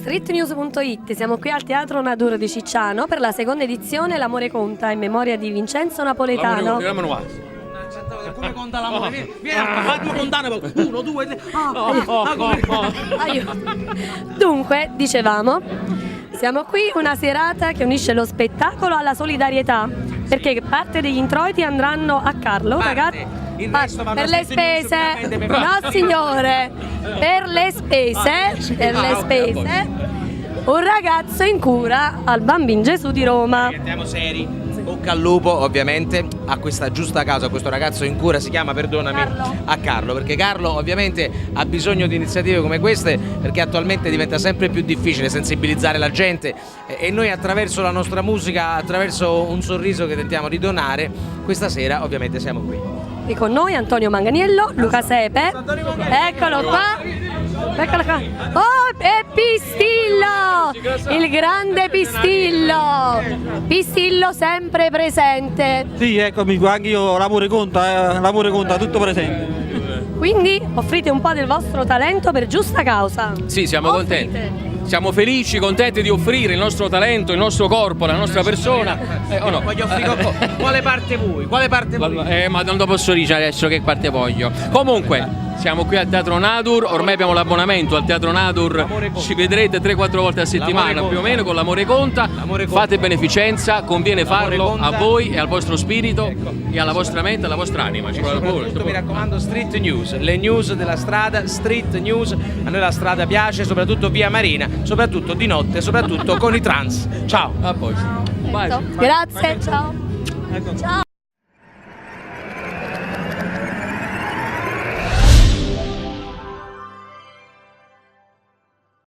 streetnews.it. Siamo qui al Teatro Nadur di Cicciano per la seconda edizione L'amore conta in memoria di Vincenzo Napoletano. Come conta l'amore? Vieni, contare 1, 2, 3. Dunque, dicevamo, siamo qui una serata che unisce lo spettacolo alla solidarietà, perché parte degli introiti andranno a Carlo, ragazzi. Per le spese, no signore, per le spese, un ragazzo in cura al Bambin Gesù di Roma. Andiamo seri. Bocca al lupo ovviamente a questa giusta causa, questo ragazzo in cura si chiama, perdonami, Carlo. a Carlo, perché Carlo ovviamente ha bisogno di iniziative come queste, perché attualmente diventa sempre più difficile sensibilizzare la gente e noi attraverso la nostra musica, attraverso un sorriso che tentiamo di donare, questa sera ovviamente siamo qui. E con noi Antonio Manganiello, Luca Sepe, eccolo qua, oh, e Pistillo, il grande Pistillo sempre presente. Sì, eccomi qua, anche io l'amore conta, tutto presente. Quindi offrite un po' del vostro talento per giusta causa. Sì, siamo contenti. Siamo felici, contenti di offrire il nostro talento, il nostro corpo, la nostra persona. O no? Voglio offrire quale parte vuoi? Quale parte vuoi? Ma non lo posso dire adesso che parte voglio. Comunque, siamo qui al Teatro Nadur, ormai abbiamo l'abbonamento al Teatro Nadur, ci vedrete 3-4 volte a settimana più o meno con L'amore conta. Fate beneficenza, conviene farlo a voi e al vostro spirito e alla vostra mente e alla vostra anima. Soprattutto mi raccomando, street news, le news della strada, street news, a noi la strada piace, soprattutto via Marina, soprattutto di notte, soprattutto con i trans. Ciao. A posto. Grazie, ciao. Ciao.